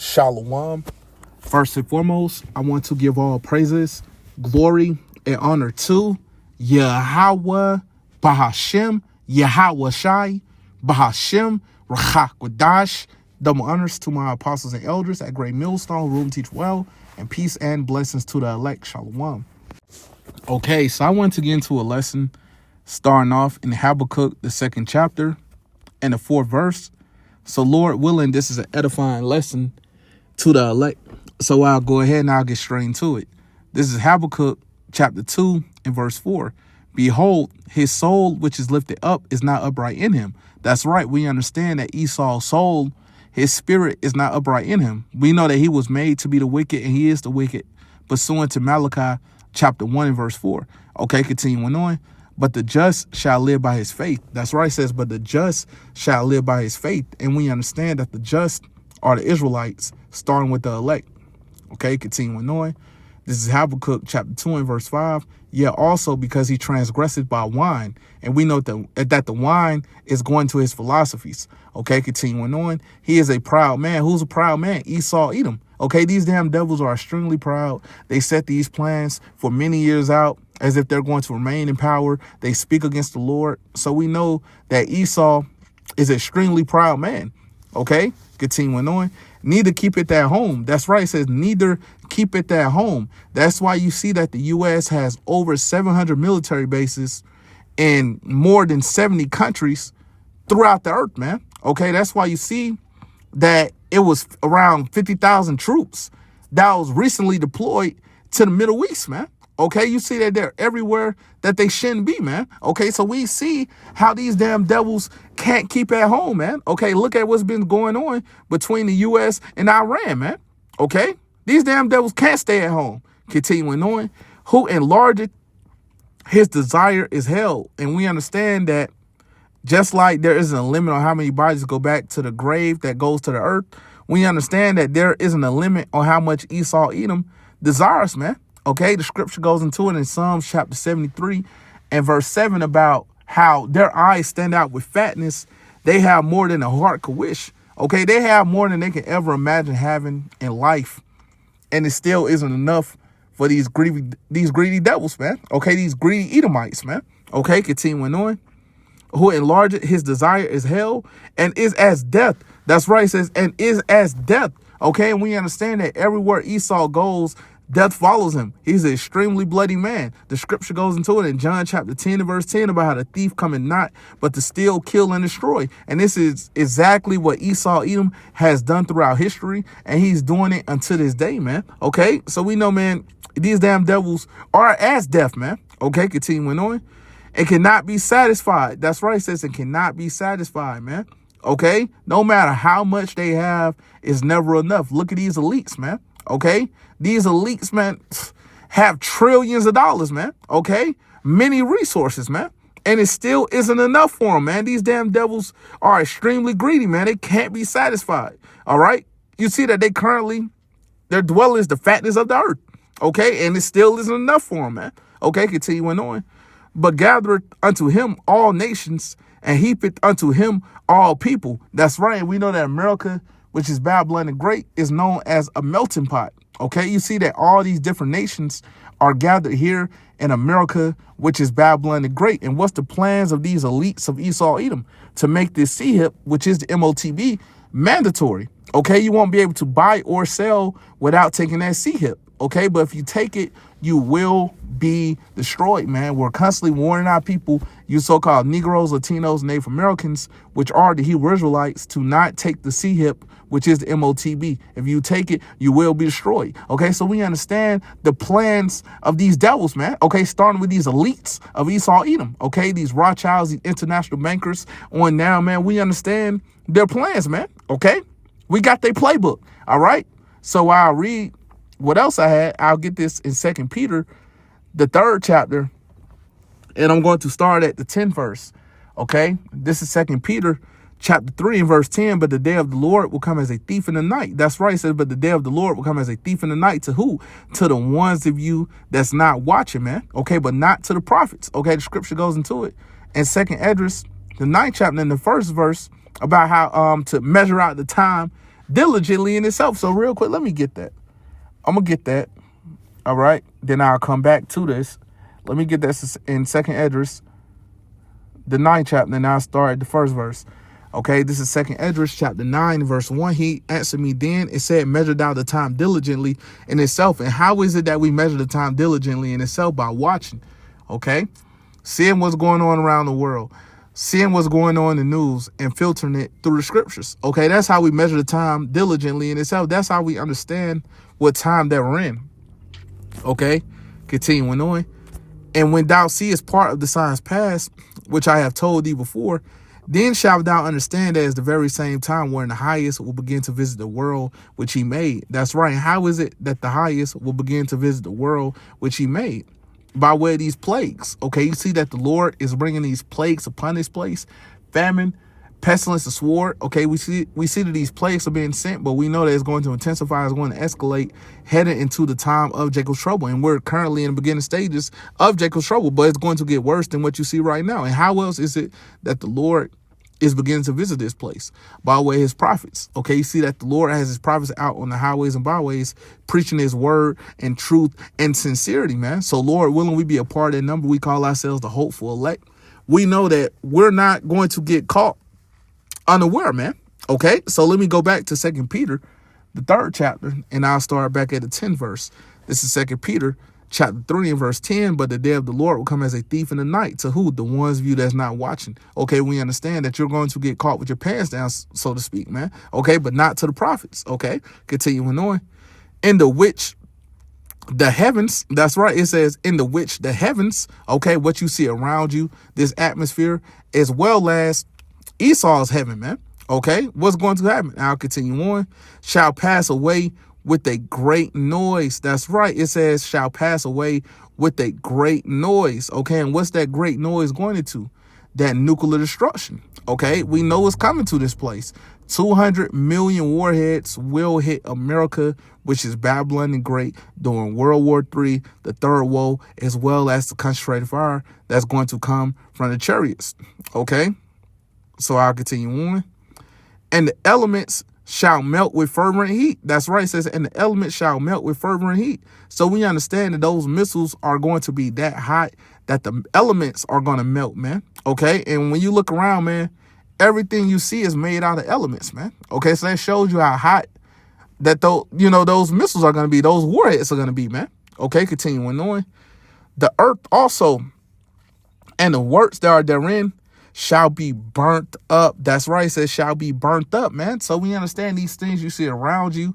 Shalom. First and foremost, I want to give all praises, glory, and honor to Yahweh, Bahashem, Yahweh Shai, Bahashem, Rachakwadash. Double honors to my apostles and elders at Great Millstone, Room Teach Well, and peace and blessings to the elect. Shalom. Okay, so I want to get into a lesson starting off in Habakkuk, the 2nd chapter, and the 4th verse. So Lord willing, this is an edifying lesson to the elect. So I'll go ahead and I'll get straight into it. This is Habakkuk chapter 2 and verse 4. Behold, his soul which is lifted up is not upright in him. That's right. We understand that Esau's soul, his spirit is not upright in him. We know that he was made to be the wicked and he is the wicked, pursuant to Malachi chapter 1 and verse 4. Okay, continuing on. But the just shall live by his faith. That's right. It says, but the just shall live by his faith. And we understand that the just are the Israelites, starting with the elect. Okay, continuing on. This is Habakkuk chapter 2 and verse 5. Yet also because he transgressed by wine. And we know that the wine is going to his philosophies. Okay, continuing on. He is a proud man. Who's a proud man? Esau, Edom. Okay, these damn devils are extremely proud. They set these plans for many years out as if they're going to remain in power. They speak against the Lord. So we know that Esau is an extremely proud man. Okay, continuing on. Neither keep it at home. That's right. It says neither keep it at home. That's why you see that the U.S. has over 700 military bases in more than 70 countries throughout the earth, man. Okay, that's why you see that it was around 50,000 troops that was recently deployed to the Middle East, man. Okay, you see that they're everywhere that they shouldn't be, man. Okay, so we see how these damn devils can't keep at home, man. Okay, look at what's been going on between the U.S. and Iran, man. Okay, these damn devils can't stay at home. Continuing on, who enlarged his desire is hell. And we understand that just like there isn't a limit on how many bodies go back to the grave that goes to the earth, we understand that there isn't a limit on how much Esau, Edom desires, man. Okay, the scripture goes into it in Psalms chapter 73 and verse 7 about how their eyes stand out with fatness. They have more than a heart could wish. Okay, they have more than they can ever imagine having in life. And it still isn't enough for these greedy devils, man. Okay, these greedy Edomites, man. Okay, continuing on. Who enlarged his desire is hell and is as death. That's right, it says, and is as death. Okay, and we understand that everywhere Esau goes, death follows him. He's an extremely bloody man. The scripture goes into it in John chapter 10 and verse 10 about how the thief cometh not, but to steal, kill, and destroy. And this is exactly what Esau, Edom has done throughout history. And he's doing it until this day, man. Okay, so we know, man, these damn devils are as death, man. Okay, continuing on. It cannot be satisfied. That's right. It says it cannot be satisfied, man. Okay, no matter how much they have, it's never enough. Look at these elites, man. Okay, these elites, man, have trillions of dollars, man. Okay, many resources, man. And it still isn't enough for them, man. These damn devils are extremely greedy, man. They can't be satisfied. All right. You see that their dwelling is the fatness of the earth. Okay, and it still isn't enough for them, man. Okay, continuing on. But gathereth unto him all nations and heapeth unto him all people. That's right. We know that America, which is Babylon the Great, is known as a melting pot. Okay, you see that all these different nations are gathered here in America, which is Babylon the Great. And what's the plans of these elites of Esau, Edom? To make this CHIP, which is the MOTB, mandatory. Okay, you won't be able to buy or sell without taking that CHIP. Okay, but if you take it, you will be destroyed, man. We're constantly warning our people, you so-called Negroes, Latinos, Native Americans, which are the Hebrew Israelites, to not take the CHIP, which is the MOTB. If you take it, you will be destroyed. Okay, so we understand the plans of these devils, man. Okay, starting with these elites of Esau, Edom. Okay, these Rothschilds, these international bankers on now, man. We understand their plans, man. Okay, we got their playbook. All right, so I'll read what else I had. I'll get this in 2 Peter, the 3rd chapter, and I'm going to start at the 10th verse. Okay, this is 2 Peter chapter 3 and verse 10. But the day of the Lord will come as a thief in the night. That's right. It says, but the day of the Lord will come as a thief in the night. To who? To the ones of you that's not watching, man. Okay, but not to the prophets. Okay, the scripture goes into it. And 2 Esdras, the 9th chapter, in the 1st verse, about how to measure out the time diligently in itself. So real quick, let me get that. I'm going to get that. All right. Then I'll come back to this. Let me get this in 2nd Esdras, the 9th chapter, and I'll start at the first verse. Okay, this is 2nd Esdras chapter 9, verse 1. He answered me then and said, measure thou the time diligently in itself. And how is it that we measure the time diligently in itself? By watching. Okay, seeing what's going on around the world, seeing what's going on in the news and filtering it through the scriptures. Okay, that's how we measure the time diligently in itself. That's how we understand what time that we're in. Okay, continuing on. And when thou seest part of the signs past, which I have told thee before, then shalt thou understand that it's the very same time wherein the highest will begin to visit the world which he made. That's right. How is it that the highest will begin to visit the world which he made? By way of these plagues. Okay, you see that the Lord is bringing these plagues upon this place. Famine, pestilence, the sword. Okay, we see that these plagues are being sent, but we know that it's going to intensify, it's going to escalate, heading into the time of Jacob's trouble. And we're currently in the beginning stages of Jacob's trouble, but it's going to get worse than what you see right now. And how else is it that the Lord is beginning to visit this place? By way of his prophets. Okay, you see that the Lord has his prophets out on the highways and byways, preaching his word and truth and sincerity, man. So Lord willing, we be a part of that number. We call ourselves the hopeful elect. We know that we're not going to get caught unaware, man. Okay, so let me go back to 2 Peter, the 3rd chapter, and I'll start back at the 10th verse. This is 2 Peter chapter 3 and verse 10. But the day of the Lord will come as a thief in the night. To who? The ones of you that's not watching. Okay, we understand that you're going to get caught with your pants down, so to speak, man. Okay, but not to the prophets. Okay, continuing on. In the which the heavens, that's right, it says in the which the heavens, okay, what you see around you, this atmosphere, as well as Esau's heaven, man. Okay, what's going to happen? I'll continue on. Shall pass away with a great noise. That's right. It says shall pass away with a great noise. Okay, and what's that great noise going into? That nuclear destruction. Okay, we know it's coming to this place. 200 million warheads will hit America, which is Babylon the Great, during World War III, the third woe, as well as the concentrated fire that's going to come from the chariots. Okay, so I'll continue on. And the elements shall melt with fervent heat. That's right. It says, and the elements shall melt with fervent heat. So we understand that those missiles are going to be that hot that the elements are going to melt, man. Okay. And when you look around, man, everything you see is made out of elements, man. Okay. So that shows you how hot that those missiles are going to be, those warheads are going to be, man. Okay. Continuing on. The earth also and the works that are therein shall be burnt up. That's right. It says shall be burnt up, man. So we understand these things you see around you,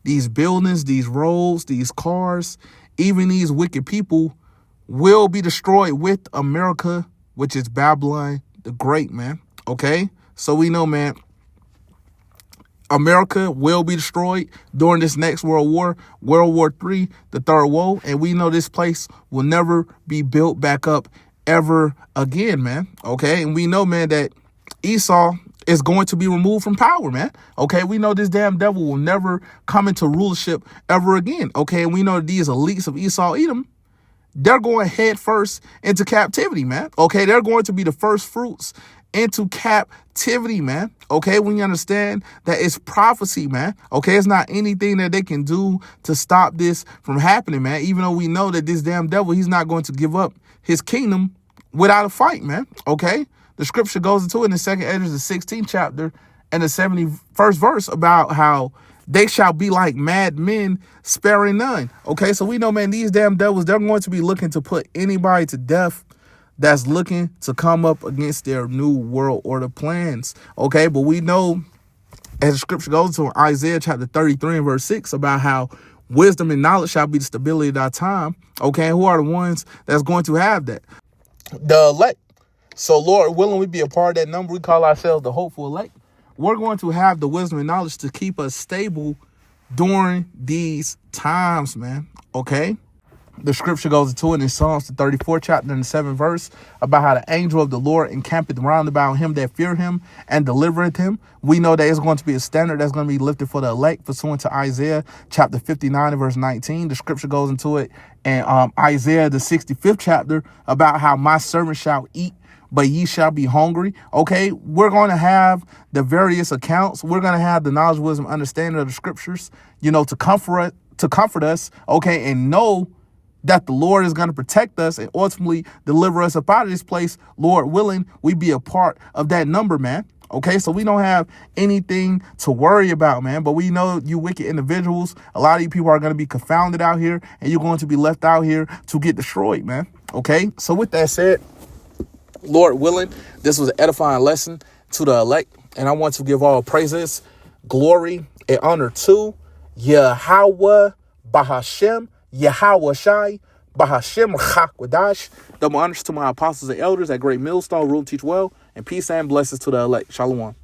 these buildings, these roads, these cars, even these wicked people will be destroyed with America, which is Babylon the Great, man. Okay. So we know, man, America will be destroyed during this next World War, World War III, the third woe. And we know this place will never be built back up ever again, man. Okay. And we know, man, that Esau is going to be removed from power, man. Okay. We know this damn devil will never come into rulership ever again. Okay. And we know these elites of Esau, Edom, they're going head first into captivity, man. Okay. They're going to be the first fruits into captivity, man. Okay. When you understand that it's prophecy, man. Okay. It's not anything that they can do to stop this from happening, man. Even though we know that this damn devil, he's not going to give up his kingdom without a fight, man. Okay. The scripture goes into it in the 2nd Esdras, the 16th chapter and the 71st verse about how they shall be like mad men, sparing none. Okay. So we know, man, these damn devils, they're going to be looking to put anybody to death that's looking to come up against their new world order plans. Okay. But we know, as the scripture goes to Isaiah chapter 33 and verse 6, about how wisdom and knowledge shall be the stability of our time. Okay. And who are the ones that's going to have that? The elect. So Lord willing, we be a part of that number. We call ourselves the hopeful elect. We're going to have the wisdom and knowledge to keep us stable during these times, man. Okay. The scripture goes into it in Psalms, the 34th chapter and the 7th verse, about how the angel of the Lord encampeth round about him that fear him and delivereth him. We know that it's going to be a standard that's going to be lifted for the elect, pursuant to Isaiah chapter 59 and verse 19. The scripture goes into it in Isaiah, the 65th chapter, about how my servant shall eat but ye shall be hungry. Okay, we're going to have the various accounts. We're going to have the knowledge, wisdom, understanding of the scriptures, to comfort us, okay, and know that the Lord is going to protect us and ultimately deliver us up out of this place. Lord willing, we be a part of that number, man. Okay, so we don't have anything to worry about, man. But we know you wicked individuals, a lot of you people are going to be confounded out here, and you're going to be left out here to get destroyed, man. Okay, so with that said, Lord willing, this was an edifying lesson to the elect, and I want to give all praises, glory, and honor to Yahweh, Bahashem, Yahweh Shai, Bahashem Chakwadash. Double honors to my apostles and elders at Great Millstone, rule, teach well, and peace and blessings to the elect. Shalom.